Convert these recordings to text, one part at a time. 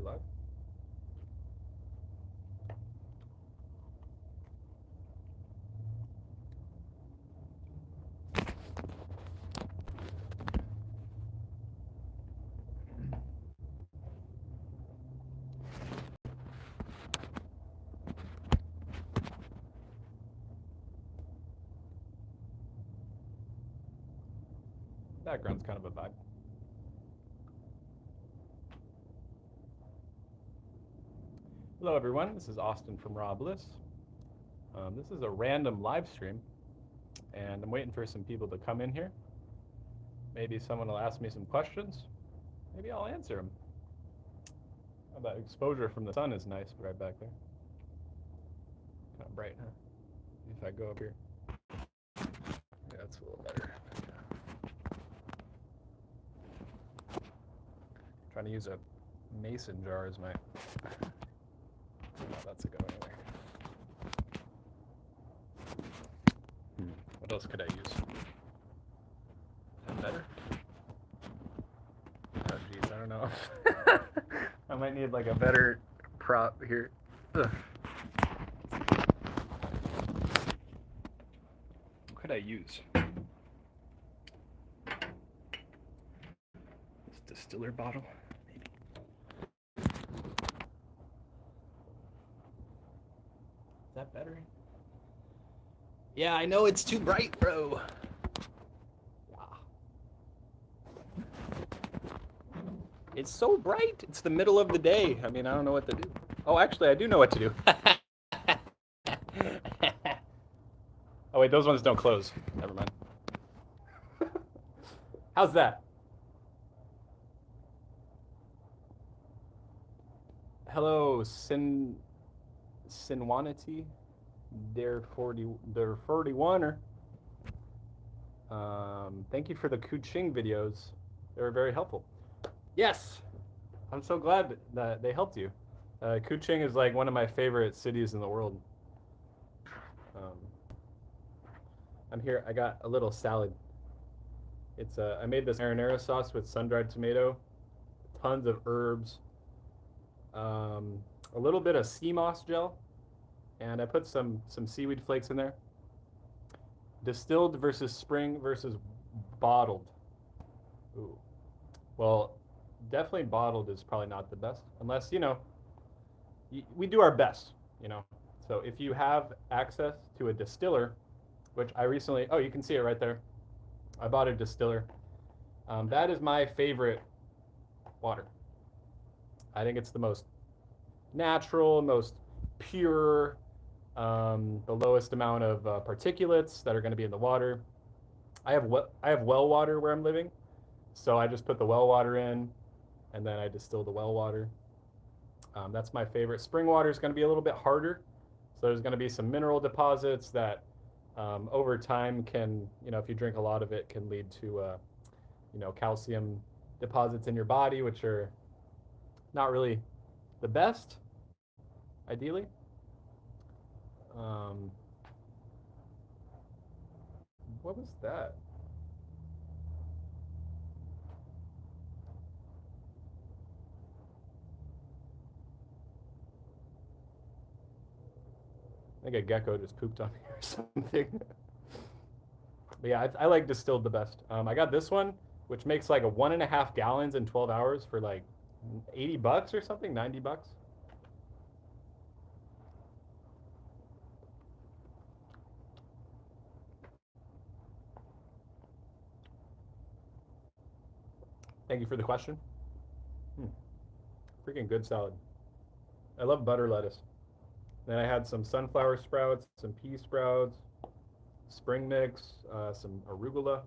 live. Background's kind of a vibe. Hello, everyone. This is Austin from Raw Bliss. This is a random live stream, and I'm waiting for some people to come in here. Maybe someone will ask me some questions. Maybe I'll answer them. Oh, that exposure from the sun is nice right back there. Kind of bright, huh? If I go up here. Yeah, that's a little better. Trying to use a mason jar as my... Oh, that's a good one anyway. What else could I use? Is that better? Oh, geez, I don't know. I might need like a better prop here. Ugh. What could I use? This distiller bottle, maybe. Is that better? Yeah, I know it's too bright, bro. It's so bright. It's the middle of the day. I mean, I don't know what to do. Oh, actually, I do know what to do. Oh, wait, those ones don't close. Never mind. How's that? Hello, Sinwanity. They're 41er. Thank you for the Kuching videos. They were very helpful. Yes, I'm so glad that they helped you. Kuching is like one of my favorite cities in the world. I'm here. I got a little salad. It's I made this marinara sauce with sun-dried tomato, tons of herbs, a little bit of sea moss gel, and I put some seaweed flakes in there. Distilled versus spring versus bottled. Ooh. Well, definitely bottled is probably not the best, unless, you know, we do our best, you know. So if you have access to a distiller, which I recently, oh, you can see it right there. I bought a distiller. That is my favorite water. I think it's the most natural, most pure, the lowest amount of particulates that are going to be in the water. I have well water where I'm living, so I just put the well water in, and then I distill the well water. That's my favorite. Spring water is going to be a little bit harder, so there's going to be some mineral deposits that over time can, you know, if you drink a lot of it, can lead to, you know, calcium deposits in your body, which are not really the best, ideally. What was that? I think a gecko just pooped on me or something. But yeah, I like distilled the best. I got this one, which makes like a 1.5 gallons in 12 hours for like $80 or something, $90. Thank you for the question. Freaking good salad. I love butter lettuce. Then I had some sunflower sprouts, some pea sprouts, spring mix, some arugula,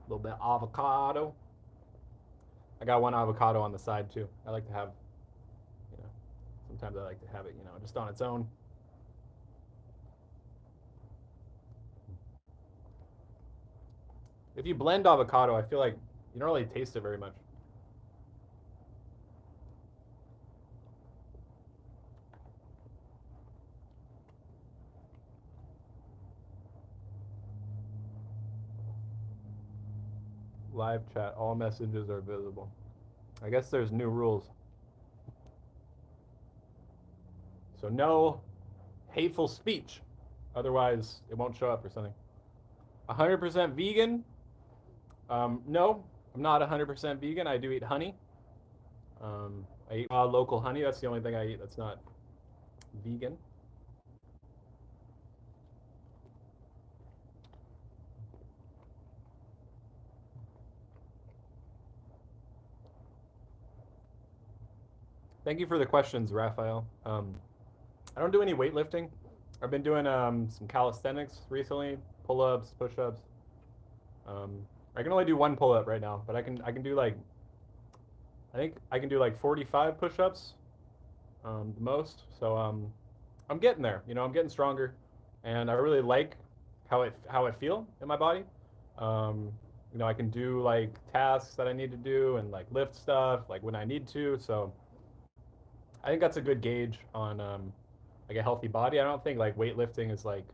a little bit of avocado. I got one avocado on the side too. I like to have, you know, sometimes I like to have it, you know, just on its own. If you blend avocado, I feel like you don't really taste it very much. Live chat. All messages are visible. I guess there's new rules. So no hateful speech. Otherwise, it won't show up or something. 100% vegan? No, I'm not 100% vegan. I do eat honey. I eat local honey. That's the only thing I eat that's not vegan. Thank you for the questions, Raphael. I don't do any weightlifting. I've been doing some calisthenics recently, pull-ups, push-ups. I can only do one pull-up right now, but I can do like I think I can do like 45 push-ups, the most. So I'm getting there. You know, I'm getting stronger, and I really like how I feel in my body. Um, you know, I can do like tasks that I need to do and like lift stuff like when I need to. So I think that's a good gauge on like a healthy body. I don't think like weightlifting is like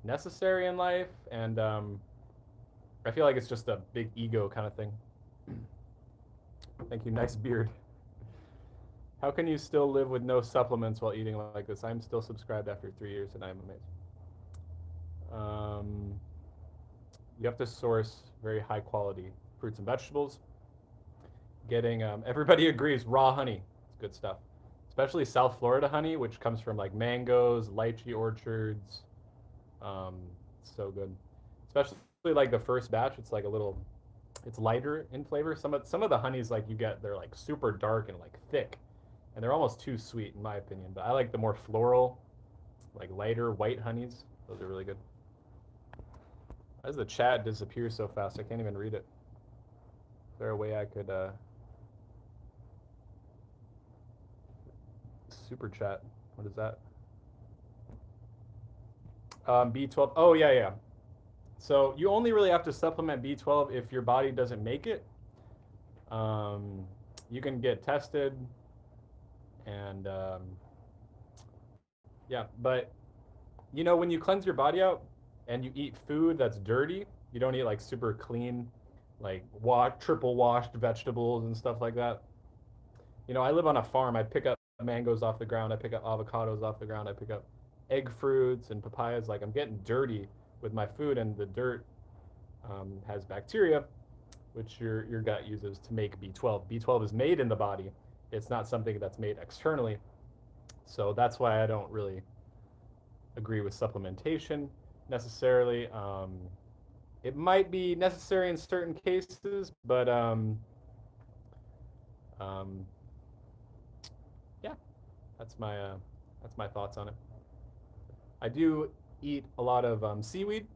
necessary in life, and I feel like it's just a big ego kind of thing. Thank you, nice beard. How can you still live with no supplements while eating like this? I'm still subscribed after 3 years, and I'm amazed. You have to source very high quality fruits and vegetables. Getting everybody agrees raw honey. It's good stuff, especially South Florida honey, which comes from like mangoes, lychee orchards. It's so good, especially like the first batch. It's like a little, it's lighter in flavor. Some of the honeys like you get, they're like super dark and like thick, and they're almost too sweet in my opinion. But I like the more floral, like lighter white honeys. Those are really good. Why does the chat disappear so fast? I can't even read it. Is there a way I could super chat? What is that? B12. Oh yeah, yeah. So you only really have to supplement B12 if your body doesn't make it. Um, you can get tested, and yeah, but you know when you cleanse your body out and you eat food that's dirty, you don't eat like super clean, like triple washed vegetables and stuff like that. You know, I live on a farm. I pick up mangoes off the ground. I pick up avocados off the ground. I pick up egg fruits and papayas. Like I'm getting dirty with my food, and the dirt has bacteria, which your gut uses to make B12. B12 is made in the body. It's not something that's made externally. So that's why I don't really agree with supplementation necessarily. It might be necessary in certain cases, but um, yeah, that's my thoughts on it. I do eat a lot of seaweed,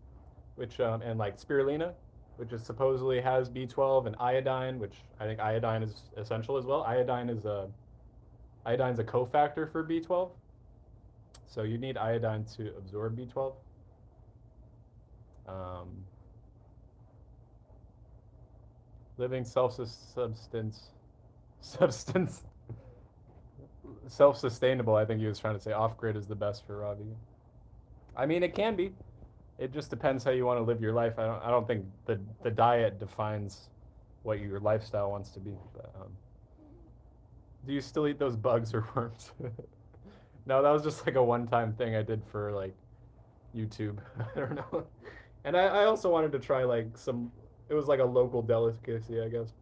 which and like spirulina, which is supposedly has B12 and iodine, which I think iodine is essential as well. Iodine's a cofactor for B12, so you need iodine to absorb B12. Um, living substance, self-sustainable. I think he was trying to say off-grid is the best for raw vegan. I mean, it can be. It just depends how you want to live your life. I don't think the diet defines what your lifestyle wants to be. But, do you still eat those bugs or worms? No, that was just like a one-time thing I did for like YouTube. I don't know. And I also wanted to try like some. It was like a local delicacy, I guess.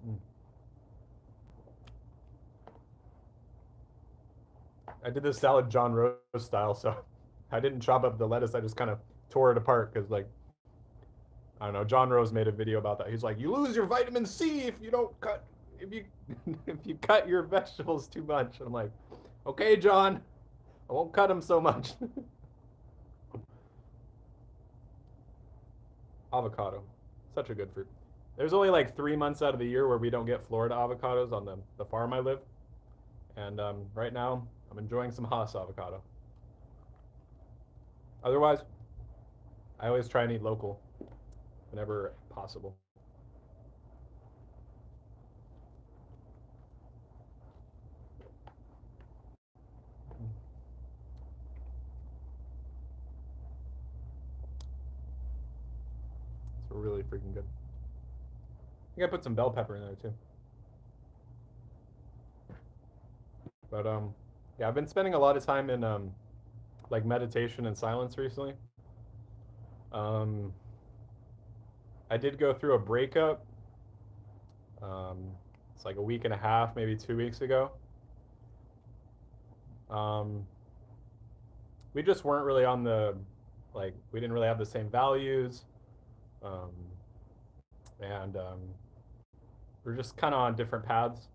Mm. I did this salad John Rose style, so I didn't chop up the lettuce. I just kind of tore it apart because like I don't know. John Rose made a video about that. He's like, you lose your vitamin C if you don't cut if you if you cut your vegetables too much. I'm like, okay, John, I won't cut them so much. Avocado, such a good fruit. There's only like 3 months out of the year where we don't get Florida avocados on the farm I live, and right now I'm enjoying some Hass avocado. Otherwise, I always try and eat local whenever possible. really freaking good. I think I put some bell pepper in there too. But yeah, I've been spending a lot of time in like meditation and silence recently. Um, I did go through a breakup. Um, it's like a week and a half, maybe 2 weeks ago. Um, we just weren't really on the, like, we didn't really have the same values. Um, and we're just kind of on different paths.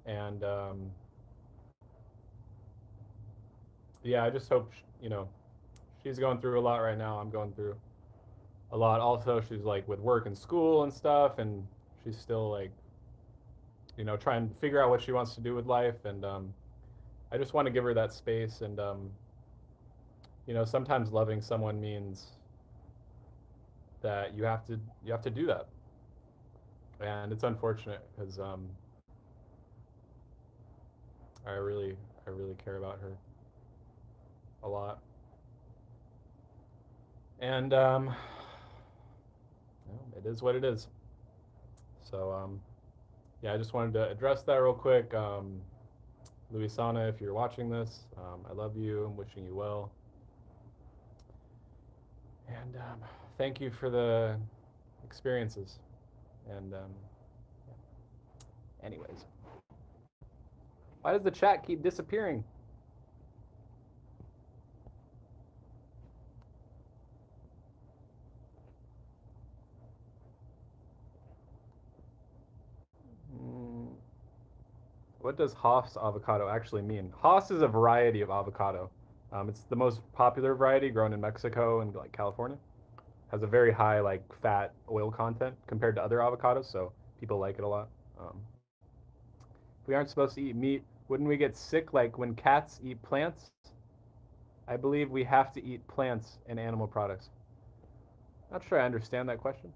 And yeah, I just hope, she's going through a lot right now. I'm going through a lot also. She's like with work and school and stuff, and she's still like, trying to figure out what she wants to do with life. And I just want to give her that space. And sometimes loving someone means that you have to do that. And it's unfortunate because I really I really care about her a lot. And it is what it is. So yeah, I just wanted to address that real quick. Luisana, if you're watching this, I love you. I'm wishing you well. And thank you for the experiences. And anyways, why does the chat keep disappearing? What does Hass avocado actually mean? Hass is a variety of avocado. It's the most popular variety grown in Mexico and like California. Has a very high like fat oil content compared to other avocados, so people like it a lot. If we aren't supposed to eat meat, wouldn't we get sick like when cats eat plants? I believe we have to eat plants and animal products. Not sure I understand that question.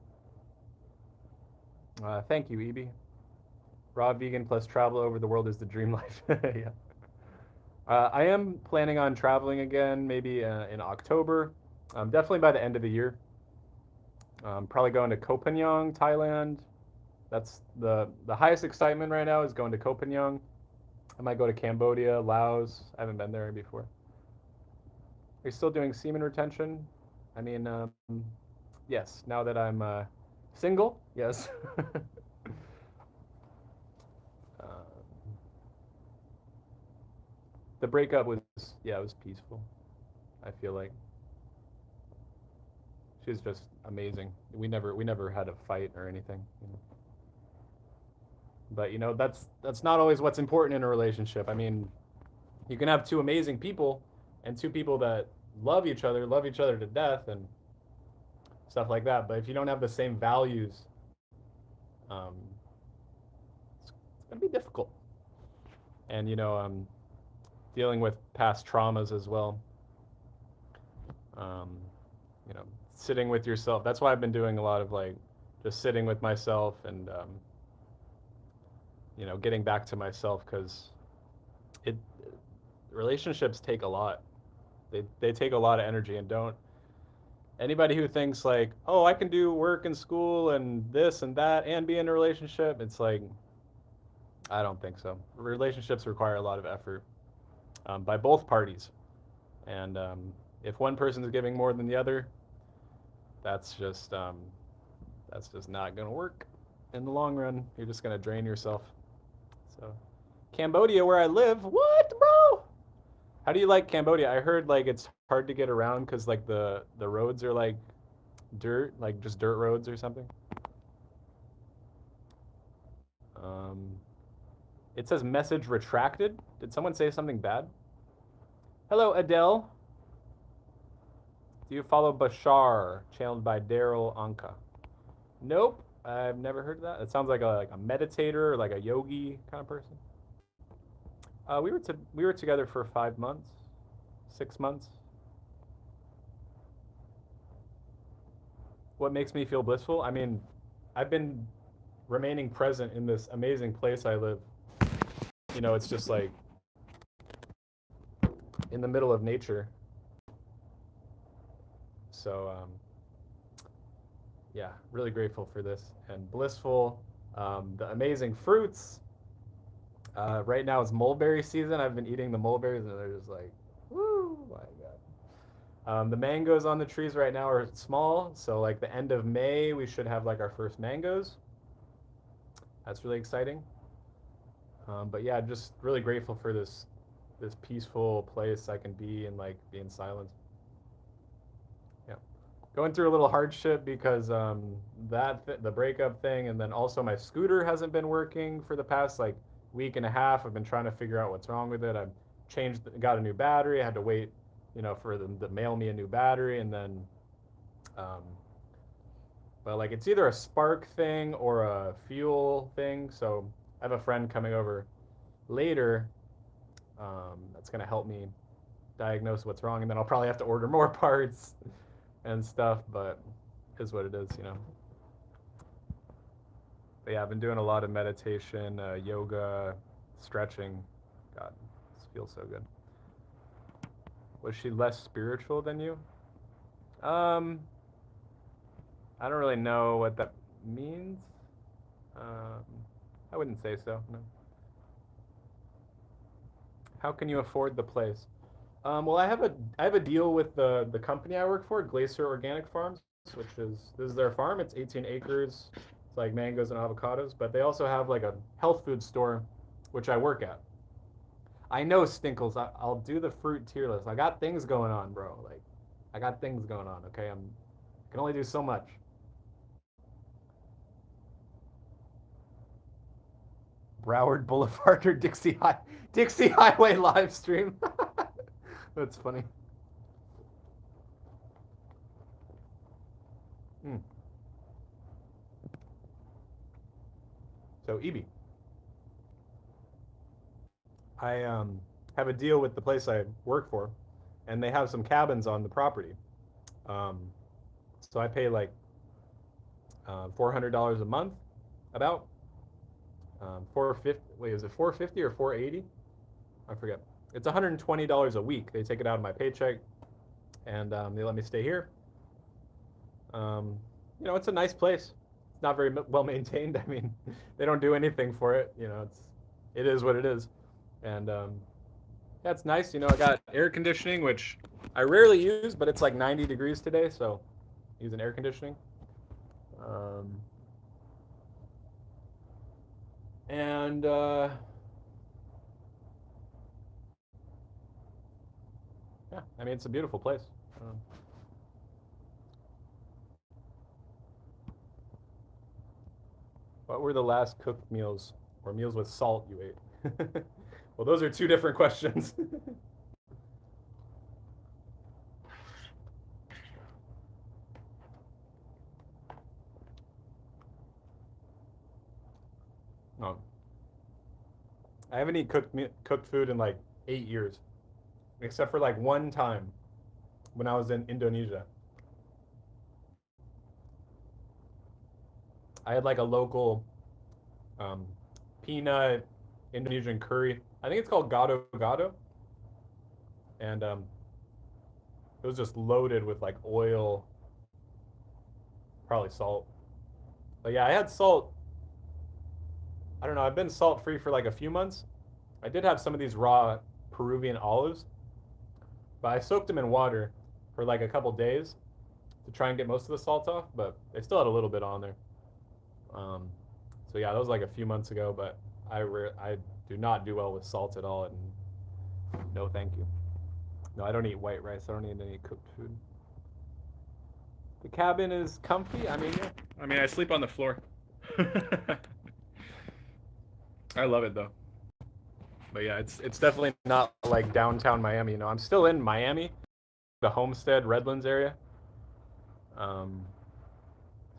Thank you, Ebi. Raw vegan plus travel over the world is the dream life. Yeah. I am planning on traveling again, maybe in October. Definitely by the end of the year. Probably going to Koh Phangan, Thailand. That's the highest excitement right now is going to Koh Phangan. I might go to Cambodia, Laos. I haven't been there before. Are you still doing semen retention? I mean, yes. Now that I'm single, yes. The breakup was, yeah, it was peaceful. I feel like she's just amazing. We never had a fight or anything. But that's not always what's important in a relationship. I mean, you can have two amazing people and two people that love each other to death, and stuff like that. But if you don't have the same values, um, it's gonna be difficult. And dealing with past traumas as well. Um, sitting with yourself. That's why I've been doing a lot of like just sitting with myself and getting back to myself, because it relationships take a lot. They take a lot of energy. And don't anybody who thinks like, oh, I can do work and school and this and that and be in a relationship, it's like, I don't think so. Relationships require a lot of effort by both parties. And if one person is giving more than the other, that's just not going to work in the long run. You're just going to drain yourself. So Cambodia, where I live, what, bro? How do you like Cambodia? I heard like it's hard to get around because like the roads are like dirt, like just dirt roads or something. It says message retracted. Did someone say something bad? Hello, Adele. Do you follow Bashar, channeled by Daryl Anka? Nope, I've never heard of that. It sounds like a meditator or like a yogi kind of person. We were together for 5 months, 6 months. What makes me feel blissful? I mean, I've been remaining present in this amazing place I live. It's just like in the middle of nature. So yeah, really grateful for this and blissful. The amazing fruits. Right now it's mulberry season. I've been eating the mulberries and they're just like, woo, my God. The mangoes on the trees right now are small, so like the end of May we should have like our first mangoes. That's really exciting. But yeah, just really grateful for this peaceful place I can be and like be in silence. Yeah, going through a little hardship because the breakup thing, and then also my scooter hasn't been working for the past like week and a half. I've been trying to figure out what's wrong with it. I've got a new battery. I had to wait, for them to mail me a new battery, and then, um, but like it's either a spark thing or a fuel thing. So I have a friend coming over later, that's gonna help me diagnose what's wrong, and then I'll probably have to order more parts and stuff. But is what it is. But yeah, I've been doing a lot of meditation, yoga, stretching. God, this feels so good. Was she less spiritual than you? Um, I don't really know what that means. Um, I wouldn't say so. No. How can you afford the place? Well, I have a deal with the company I work for, Glacier Organic Farms, which is this is their farm. It's 18 acres. It's like mangoes and avocados, but they also have like a health food store, which I work at. I know Stinkles. I'll do the fruit tier list. I got things going on, bro. Like, I got things going on. Okay, I can only do so much. Broward Boulevard or Dixie Highway live stream. That's funny. Hmm. So EB, I have a deal with the place I work for, and they have some cabins on the property. Um, so I pay like $400 a month, about 450. Wait, is it 450 or 480? I forget. It's $120 a week. They take it out of my paycheck, and they let me stay here. Um, it's a nice place. It's not very well maintained. I mean, they don't do anything for it. It is what it is, and yeah, it's nice. I got air conditioning, which I rarely use, but it's like 90 degrees today, so using air conditioning. Um, and yeah, I mean, it's a beautiful place. Um, what were the last cooked meals or meals with salt you ate? Well, those are two different questions. Oh, I haven't eaten cooked food in like 8 years, except for like one time when I was in Indonesia. I had like a local um, peanut Indonesian curry. I think it's called gado gado, and it was just loaded with like oil, probably salt. But yeah, I had salt. I don't know. I've been salt free for like a few months. I did have some of these raw Peruvian olives, but I soaked them in water for like a couple days to try and get most of the salt off. But they still had a little bit on there. Um, so yeah, that was like a few months ago. But I do not do well with salt at all, and no, thank you. No, I don't eat white rice. I don't eat any cooked food. The cabin is comfy. I mean, yeah. I mean, I sleep on the floor. I love it though. But yeah, it's definitely not like downtown Miami. I'm still in Miami, the Homestead Redlands area. Um,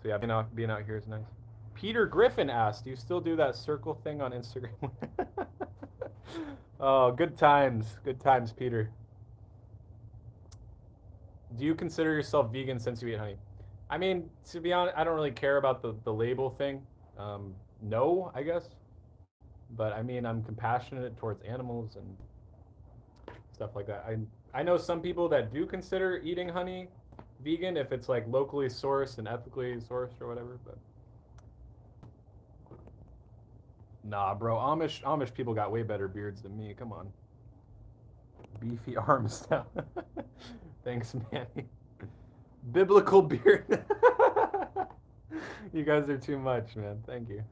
so yeah, being out here is nice. Peter Griffin asked, "Do you still do that circle thing on Instagram?" Oh, good times, Peter. Do you consider yourself vegan since you eat honey? I mean, to be honest, I don't really care about the label thing. No, I guess. But I mean, I'm compassionate towards animals and stuff like that. I know some people that do consider eating honey vegan if it's like locally sourced and ethically sourced or whatever. But nah, bro, Amish people got way better beards than me. Come on, beefy arms now. Thanks, Manny. Biblical beard. You guys are too much, man. Thank you.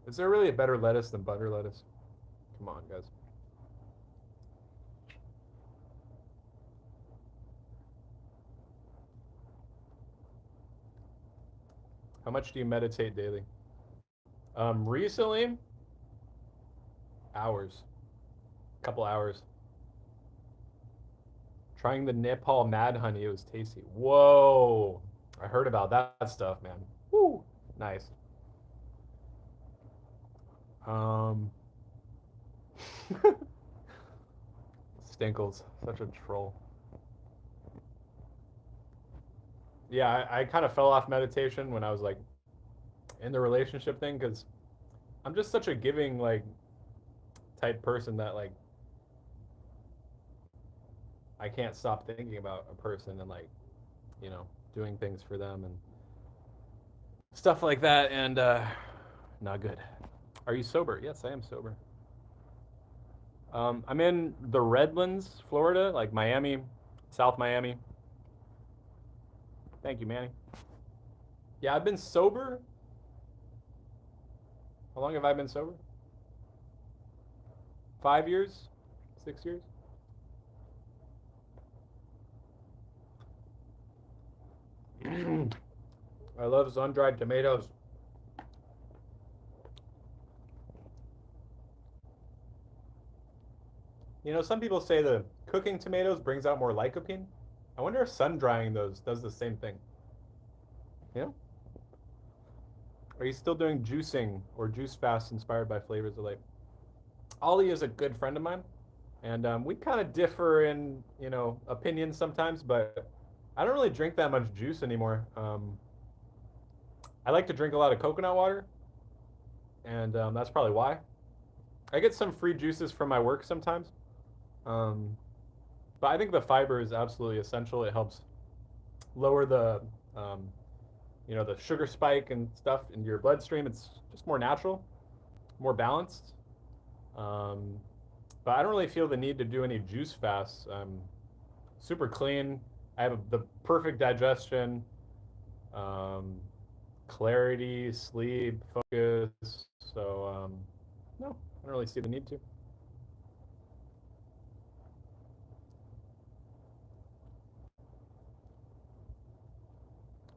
Is there really a better lettuce than butter lettuce? Come on, guys. How much do you meditate daily? Recently, hours, couple hours. Trying the Nepal Mad Honey, it was tasty. Whoa, I heard about that stuff, man. Woo, nice. Um, Stinkles, such a troll. Yeah, I kind of fell off meditation when I was like in the relationship thing because I'm just such a giving like type person that like I can't stop thinking about a person and like doing things for them and stuff like that and not good. Are you sober? Yes, I am sober. I'm in the Redlands, Florida, like Miami, South Miami. Thank you, Manny. Yeah, I've been sober. How long have I been sober? 5 years? 6 years? I love sun-dried tomatoes. You know, some people say the cooking tomatoes brings out more lycopene. I wonder if sun-drying those does the same thing. You know? Are you still doing juicing or juice fasts inspired by flavors of life? Ollie is a good friend of mine, and we kind of differ in opinions sometimes. But I don't really drink that much juice anymore. I like to drink a lot of coconut water, and that's probably why. I get some free juices from my work sometimes, um, but I think the fiber is absolutely essential. It helps lower um, the sugar spike and stuff in your bloodstream. It's just more natural, more balanced. Um, but I don't really feel the need to do any juice fasts. I'm super clean. I have the perfect digestion, um, clarity, sleep, focus. So no, I don't really see the need to.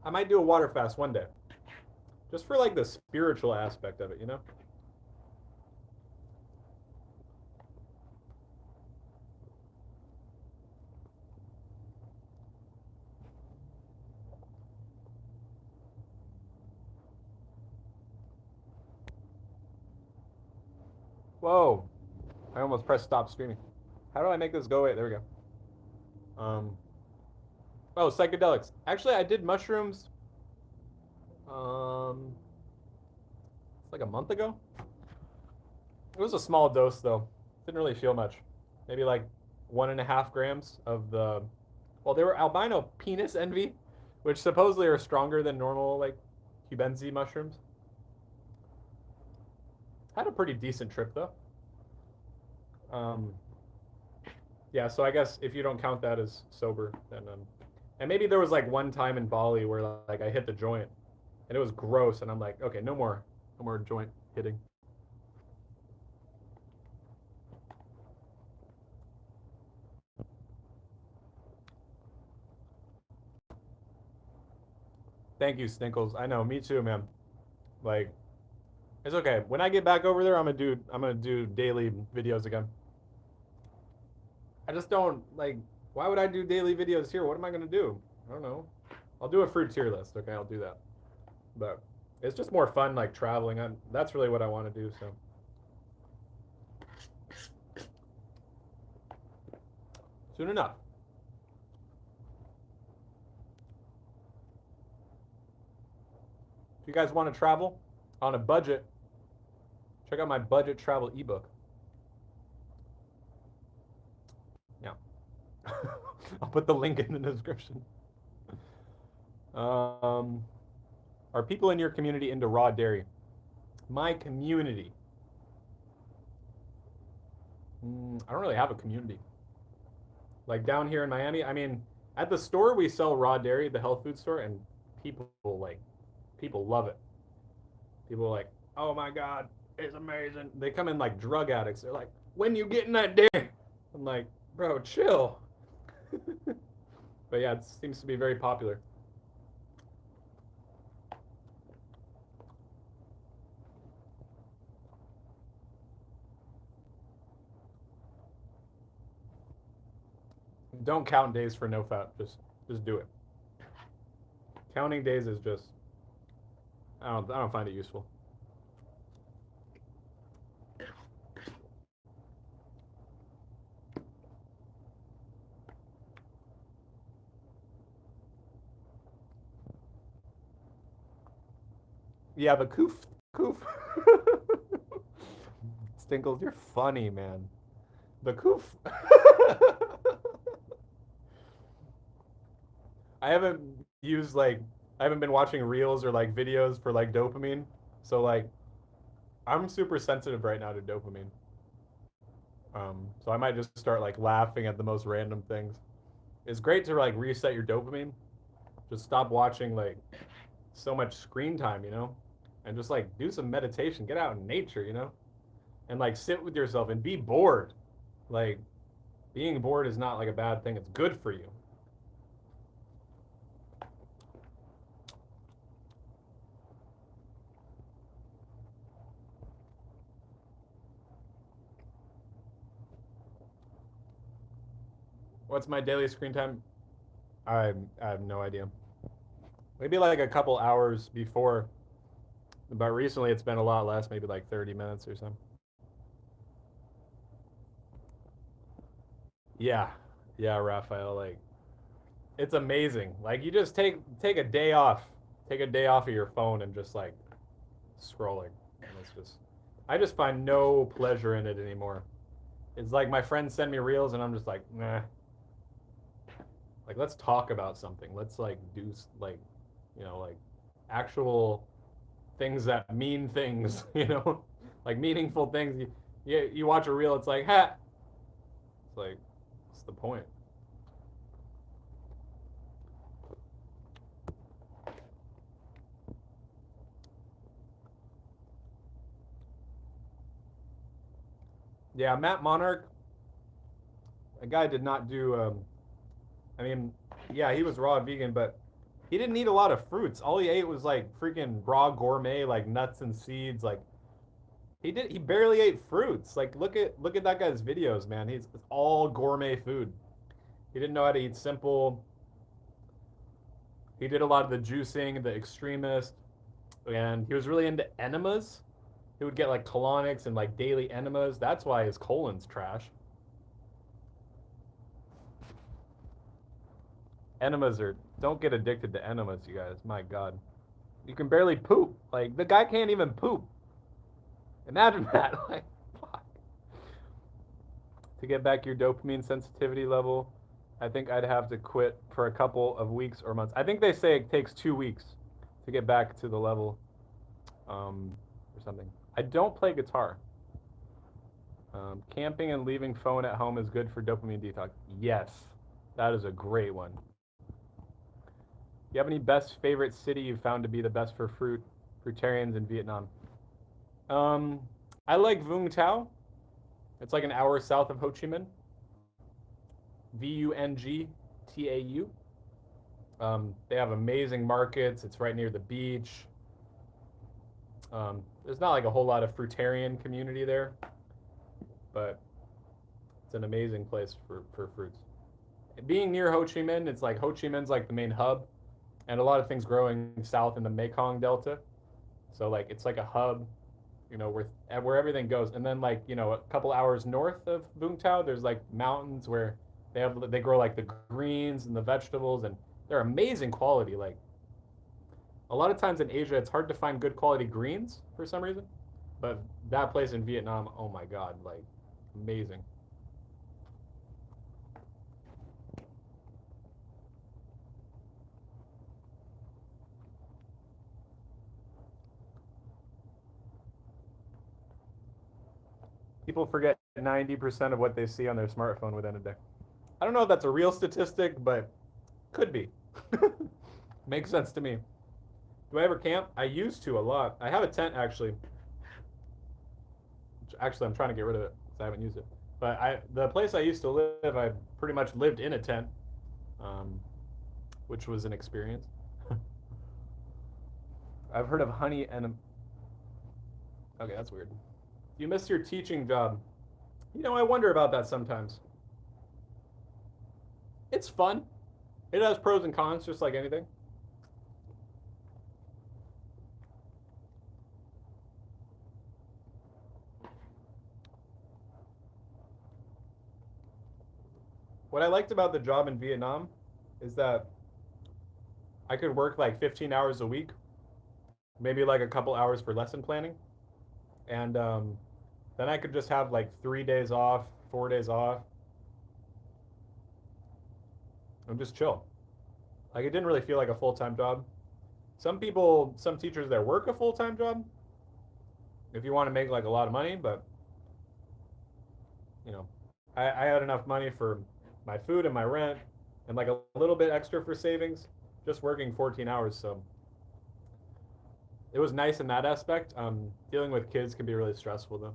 I might do a water fast one day, just for like the spiritual aspect of it. Whoa! I almost pressed stop streaming. How do I make this go away? There we go. Oh, psychedelics. Actually, I did mushrooms. Um, it's like a month ago. It was a small dose though. Didn't really feel much. Maybe like 1.5 grams of the. Well, they were albino penis envy, which supposedly are stronger than normal like cubensi mushrooms. Had a pretty decent trip though. Um, yeah, so I guess if you don't count that as sober, then and maybe there was like one time in Bali where like I hit the joint, and it was gross, and I'm like, okay, no more joint hitting. Thank you, Sninkles. I know, me too, man. Like, it's okay. When I get back over there, I'm gonna do daily videos again. I just don't like. Why would I do daily videos here? What am I gonna do? I don't know. I'll do a fruit tier list. Okay, I'll do that. But it's just more fun, like traveling. That's really what I want to do. So soon enough. If you guys want to travel on a budget, check out my budget travel ebook. Yeah. I'll put the link in the description. Um, are people in your community into raw dairy? My community. I don't really have a community. Like down here in Miami, I mean, at the store we sell raw dairy, the health food store, and people like people love it. People are like, oh my god, it's amazing. They come in like drug addicts. They're like, when you getting that dairy? I'm like, bro, chill. But yeah, it seems to be very popular. Don't count days for no fat. Just do it. Counting days is just I don't find it useful. Yeah, the coof. Stinkles, you're funny, man. The coof. I haven't used like I haven't been watching reels or like videos for like dopamine. So like I'm super sensitive right now to dopamine. So I might just start like laughing at the most random things. It's great to like reset your dopamine. Just stop watching like so much screen time, and just like do some meditation, get out in nature, and like sit with yourself and be bored. Like being bored is not like a bad thing. It's good for you. What's my daily screen time? I have no idea. Maybe like a couple hours before, but recently it's been a lot less, maybe like 30 minutes or something. Yeah. Yeah, Raphael, like it's amazing. Like you just take a day off. Take a day off of your phone and just like scrolling. And it's just I just find no pleasure in it anymore. It's like my friends send me reels and I'm just like, nah. Like let's talk about something. Let's like do like, like actual things that mean things, like meaningful things. You watch a reel, it's like, ha. It's like, what's the point? Yeah, Matt Monarch, a guy did not do. I mean, yeah, he was raw vegan, but he didn't eat a lot of fruits. All he ate was like freaking raw gourmet, like nuts and seeds. Like he barely ate fruits. Like look at that guy's videos, man. He's it's all gourmet food. He didn't know how to eat simple. He did a lot of the juicing, the extremist, and he was really into enemas. He would get like colonics and like daily enemas. That's why his colon's trash. Enemas are don't get addicted to enemas, you guys. My God, you can barely poop. Like the guy can't even poop. Imagine that. Like, fuck. To get back your dopamine sensitivity level, I think I'd have to quit for a couple of weeks or months. I think they say it takes 2 weeks to get back to the level, or something. I don't play guitar. Camping and leaving phone at home is good for dopamine detox. Yes, that is a great one. You have any best favorite city you found to be the best for fruitarians in Vietnam? Um, I like Vung Tau. It's like an hour south of Ho Chi Minh. VUNGTAU. They have amazing markets. It's right near the beach. There's not like a whole lot of fruitarian community there, but it's an amazing place for fruits. Being near Ho Chi Minh, it's like Ho Chi Minh's like the main hub, and a lot of things growing south in the Mekong Delta. So like it's like a hub, where everything goes. And then like a couple hours north of Vung Tau, there's like mountains where they grow like the greens and the vegetables, and they're amazing quality. Like A lot of times in Asia, it's hard to find good quality greens for some reason. But that place in Vietnam, oh my God, like amazing. People forget 90% of what they see on their smartphone within a day. I don't know if that's a real statistic, but could be. Makes sense to me. Do I ever camp? I used to a lot. I have a tent actually. Actually, I'm trying to get rid of it because I haven't used it. But the place I used to live, I pretty much lived in a tent, um, which was an experience. I've heard of honey and okay, that's weird. You miss your teaching job. I wonder about that sometimes. It's fun. It has pros and cons, just like anything. What I liked about the job in Vietnam is that I could work like 15 hours a week, maybe like a couple hours for lesson planning, and then I could just have like 3 days off, 4 days off, and just chill. Like it didn't really feel like a full time job. Some people, some teachers there work a full time job if you want to make like a lot of money, but you know, I had enough money for my food and my rent and like a little bit extra for savings, just working 14 hours. So it was nice in that aspect. Dealing with kids can be really stressful though.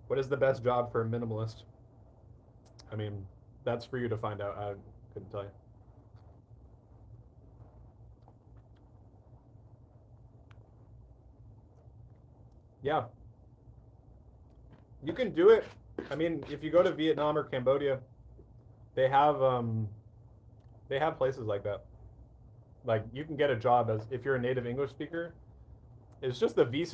What is the best job for a minimalist? I mean, that's for you to find out. I couldn't tell you. Yeah, you can do it. I mean, if you go to Vietnam or Cambodia, they have um, they have places like that. Like you can get a job as if you're a native English speaker. It's just the visa